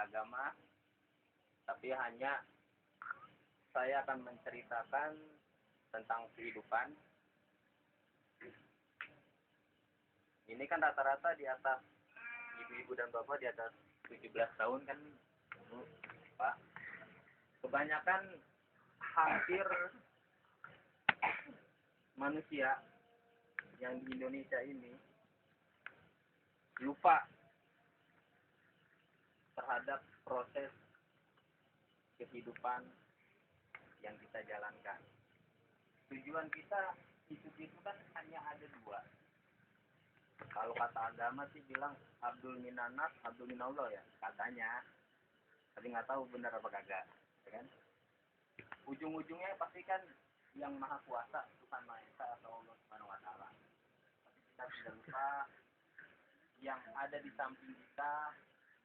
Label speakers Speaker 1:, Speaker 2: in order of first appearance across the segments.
Speaker 1: agama, tapi hanya saya akan menceritakan tentang kehidupan. Ini kan rata-rata di atas ibu-ibu dan bapak di atas 17 tahun kan, Bu, Pak. Kebanyakan hampir manusia yang di Indonesia ini lupa terhadap proses kehidupan yang kita jalankan. Tujuan kita hidup itu kan hanya ada dua. Kalau kata agama sih bilang Abdul Minanas, Abdul Minallah ya katanya. Tapi nggak tahu benar apa kagak, ya kan? Ujung-ujungnya pasti kan yang maha kuasa Tuhan Maha Esa atau Allah Subhanahu Wa Taala. Tapi kita tidak lupa yang ada di samping kita,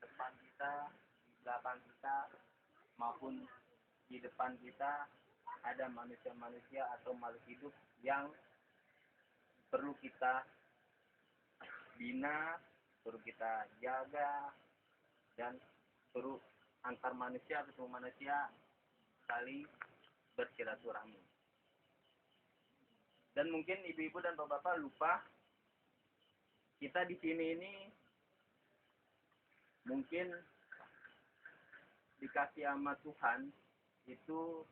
Speaker 1: depan kita, di belakang kita, maupun di depan kita ada manusia-manusia atau makhluk hidup yang perlu kita bina, perlu kita jaga, dan perlu antar manusia ketemu manusia saling bersilaturahmi. Dan mungkin ibu-ibu dan bapak-bapak lupa kita di sini ini mungkin dikasih sama Tuhan itu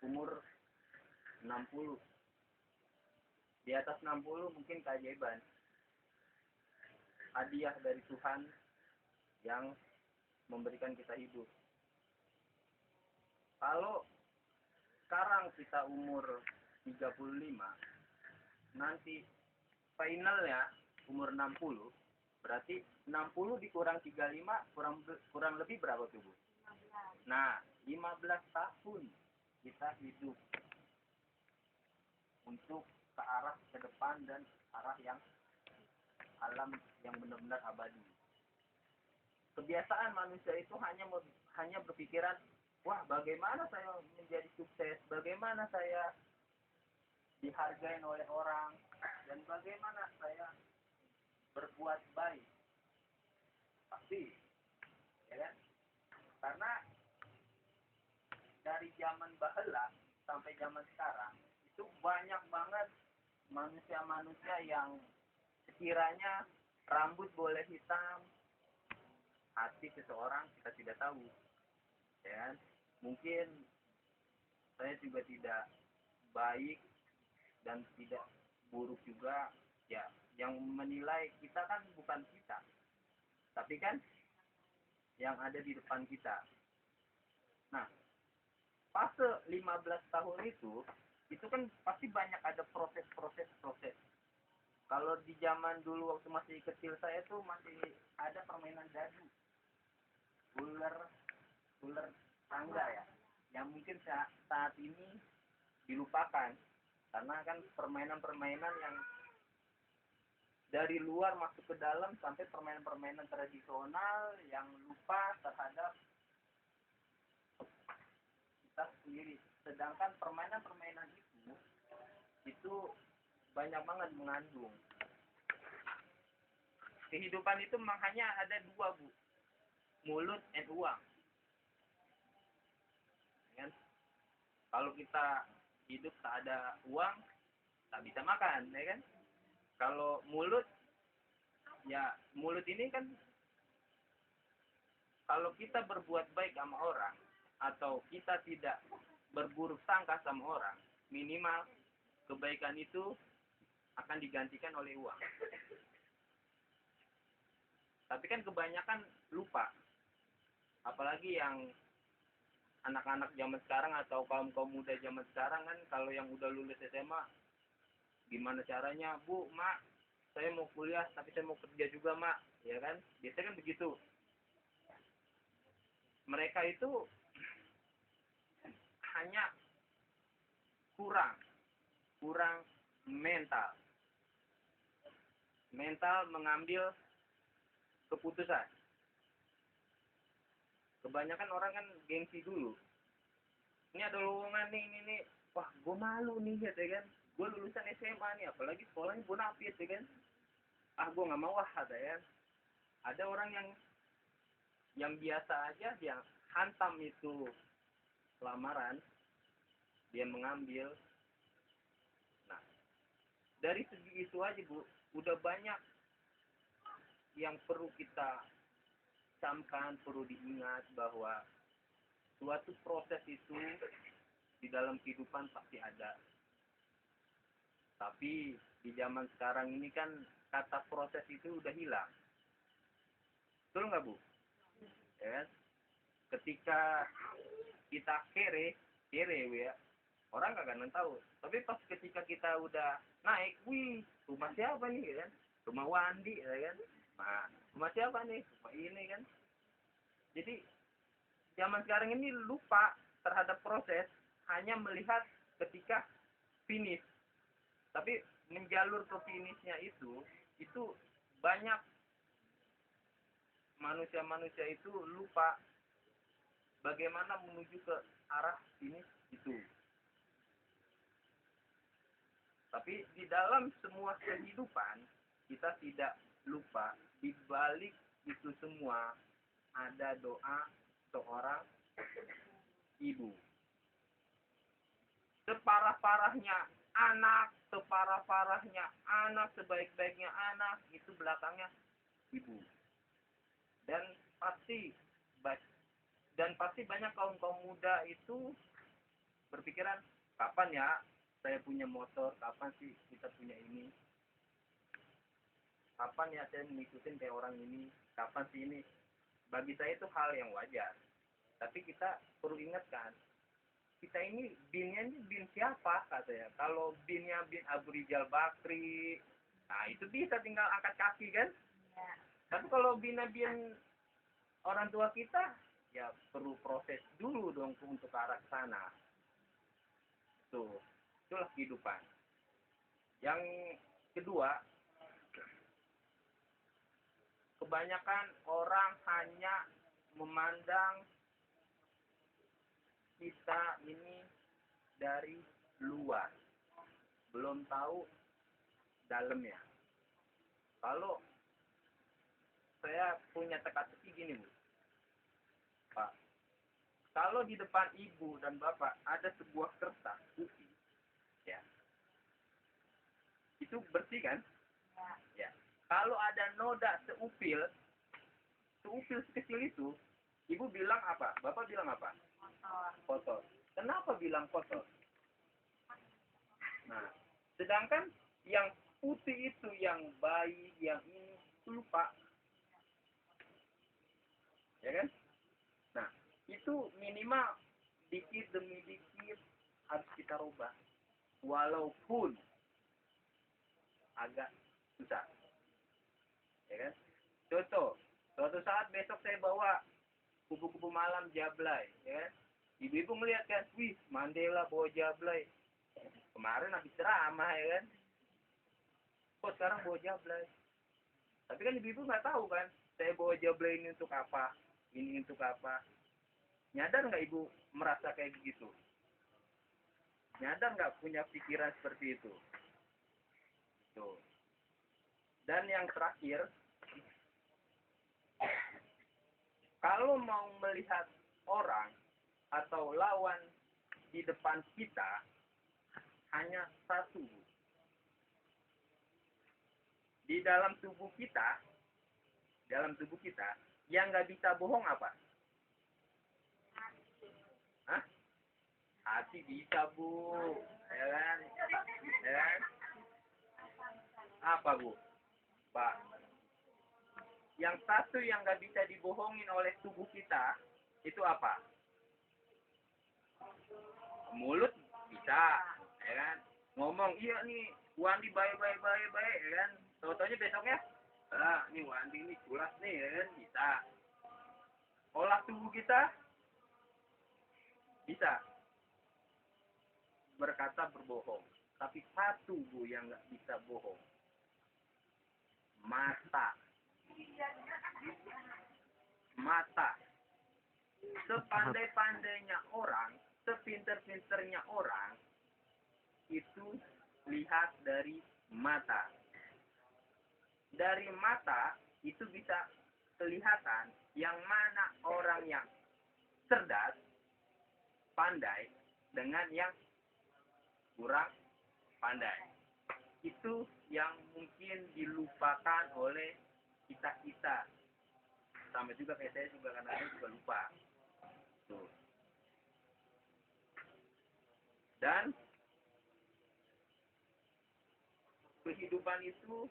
Speaker 1: umur 60. Di atas 60 mungkin keajaiban. Hadiah dari Tuhan yang memberikan kita hidup. Kalau sekarang kita umur 35, nanti finalnya umur 60, berarti 60 dikurang 35 kurang lebih berapa tuh, Bu? 15. Nah, 15 tahun kita hidup untuk ke arah ke depan dan arah yang alam yang benar-benar abadi. Kebiasaan manusia itu hanya berpikiran, wah bagaimana saya menjadi sukses, bagaimana saya dihargai oleh orang, dan bagaimana saya berbuat baik. Pasti, ya kan? Karena dari zaman bahela sampai zaman sekarang itu banyak banget manusia-manusia yang sekiranya rambut boleh hitam, hati seseorang kita tidak tahu, ya kan? Mungkin saya juga tidak baik dan tidak buruk juga, ya. Yang menilai kita kan bukan kita, tapi kan yang ada di depan kita. Nah, fase 15 tahun itu kan pasti banyak ada proses. Kalau di zaman dulu waktu masih kecil saya tuh masih ada permainan dadu, ular tangga ya, yang mungkin saat ini dilupakan karena kan permainan yang dari luar masuk ke dalam sampai permainan tradisional yang lupa terhadap kita sendiri. Sedangkan permainan itu banyak banget mengandung. Kehidupan itu memang hanya ada dua, Bu. Mulut dan uang. Kan? Kalau kita hidup tak ada uang, tak bisa makan, ya kan? Kalau mulut, ya mulut ini kan kalau kita berbuat baik sama orang atau kita tidak berburuk sangka sama orang, minimal kebaikan itu akan digantikan oleh uang. Tapi kan kebanyakan lupa. Apalagi yang anak-anak zaman sekarang atau kaum muda zaman sekarang kan, kalau yang udah lulus SMA, gimana caranya, Bu, Mak, saya mau kuliah tapi saya mau kerja juga, Mak, ya kan? Biasanya kan begitu. Mereka itu hanya kurang mental mengambil keputusan. Kebanyakan orang kan gengsi dulu. Ini ada lowongan nih. Wah, gue malu nih, ya kan? Gue lulusan SMA nih, apalagi sekolahnya bonafit, ya kan? Gue nggak mau, kata ya. Ada orang yang yang biasa aja yang hantam itu lamaran, dia mengambil. Nah, dari segi itu aja Bu, udah banyak yang perlu kita camkan, perlu diingat bahwa suatu proses itu di dalam kehidupan pasti ada. Tapi di zaman sekarang ini kan kata proses itu udah hilang. Betul nggak Bu? Ya kan? Ketika kita kere Bu ya, orang nggak akan tahu. Tapi pas ketika kita udah naik, wih, rumah siapa nih ya kan? Rumah Wandi ya kan? Nah, rumah siapa nih? Rumah ini kan? Jadi zaman sekarang ini lupa terhadap proses, hanya melihat ketika finish. Tapi menjalur ke finishnya itu banyak manusia-manusia itu lupa bagaimana menuju ke arah finish itu. Tapi di dalam semua kehidupan kita tidak lupa di balik itu semua ada doa seorang ibu. Separah-parahnya anak, separah-parahnya anak, sebaik-baiknya anak, itu belakangnya ibu. Dan pasti banyak kaum muda itu berpikiran, kapan ya saya punya motor, kapan sih kita punya ini, kapan ya saya mengikutin kayak orang ini, kapan sih ini. Bagi saya itu hal yang wajar. Tapi kita perlu ingatkan, kita ini binnya ini bin siapa katanya. Kalau binnya bin Abu Rizal Bakri, nah itu bisa tinggal angkat kaki kan. Ya. Tapi kalau bin orang tua kita, ya perlu proses dulu dong untuk ke arah sana. Itulah kehidupan. Yang kedua, kebanyakan orang hanya memandang kita ini dari luar, belum tahu dalamnya. Kalau saya punya teka-teki gini Bu, Pak, kalau di depan ibu dan bapak ada sebuah kertas putih, ya, itu bersih kan? Ya. Kalau ada noda seupil sekecil itu, ibu bilang apa? Bapak bilang apa? Kotor. Kenapa bilang kotor? Nah, sedangkan yang putih itu, yang baik, yang ini, lupa. Ya kan? Nah, itu minimal dikit demi dikit harus kita rubah. Walaupun agak susah. Ya kan? Contoh, suatu saat besok saya bawa kupu-kupu malam Jablay, ya kan? Ibu-ibu melihat kan, wih, Mandela bawa Jablay. Kemarin habis ceramah, ya kan? Kok sekarang bawa Jablay? Tapi kan ibu-ibu nggak tahu kan, saya bawa Jablay ini untuk apa? Ini untuk apa? Nyadar nggak ibu merasa kayak begitu? Nyadar nggak punya pikiran seperti itu? Tuh. Dan yang terakhir, kalau mau melihat orang atau lawan di depan kita, hanya satu. Di dalam tubuh kita, yang nggak bisa bohong apa? Hah? Hati bisa Bu, ya kan? Ya kan? Apa Bu? Pak, yang satu yang nggak bisa dibohongin oleh tubuh kita itu apa? Mulut bisa, ya kan? Ngomong iya nih Wandi baik, ya kan? Tahu-taunya besoknya, nih Wandi ini culas nih, ya kan? Bisa. Olah tubuh kita bisa berkata berbohong, tapi satu Bu yang nggak bisa bohong, mata. Sepandai-pandainya orang, sepinter-pinternya orang, itu lihat dari mata. Dari mata itu bisa kelihatan yang mana pandai dengan yang kurang pandai. Itu yang mungkin dilupakan oleh kita. Sama juga kayak saya juga kadang-kadang juga lupa. Tuh. Dan kehidupan itu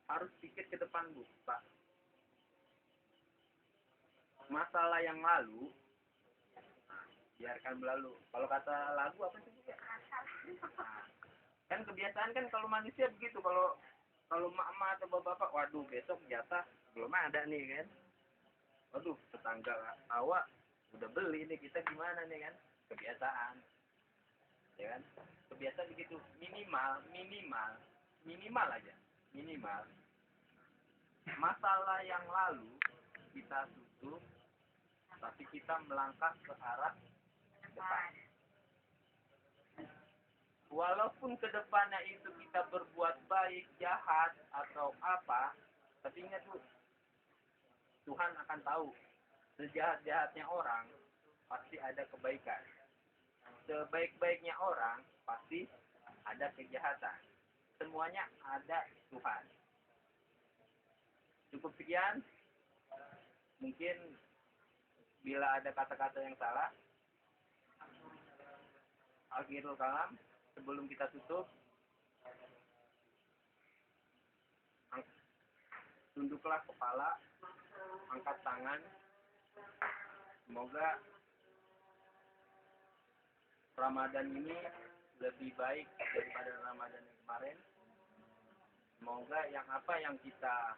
Speaker 1: harus pikir ke depan, Bu, Pak. Masalah yang lalu, nah, biarkan berlalu. Kalau kata lagu apa sih, Bu? Nah, kan kebiasaan kan kalau manusia begitu. Kalau mak-mak atau bapak-bapak, waduh besok jatah belum ada nih kan. Waduh, tetangga awak udah beli nih, kita gimana nih kan? Kebiasaan. Ya kan? Kebiasaan begitu. Minimal aja. Minimal. Masalah yang lalu kita tutup, tapi kita melangkah ke arah depan. Walaupun ke depannya itu kita berbuat baik, jahat, atau apa, tapi ingat tuh, Tuhan akan tahu. Sejahat-jahatnya orang, pasti ada kebaikan. Sebaik-baiknya orang, pasti ada kejahatan. Semuanya ada Tuhan. Cukup sekian. Mungkin bila ada kata-kata yang salah, akhirul kalam, sebelum kita tutup, tunduklah kepala, angkat tangan. Semoga Ramadan ini lebih baik daripada Ramadan yang kemarin. Semoga apa yang kita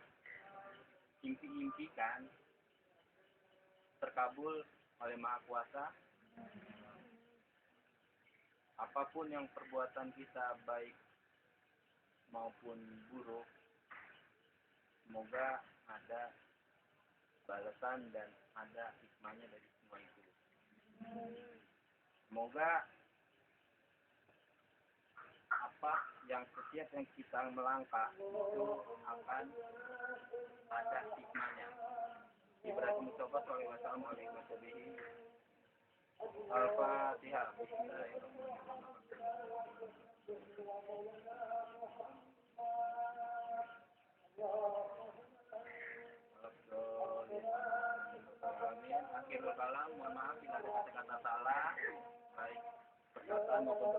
Speaker 1: impi-impikan terkabul oleh Maha Kuasa. Apapun yang perbuatan kita baik maupun buruk, semoga ada balasan dan ada hikmahnya dari semua itu. Semoga apa yang setiap yang kita melangkah itu akan ada hikmahnya. Ibrahim Mustafa sallallahu alaihi wasallam. Al-Fatihah. Akhirul kalam, mohon maaf bila ada kata-kata salah, baik perkataan maupun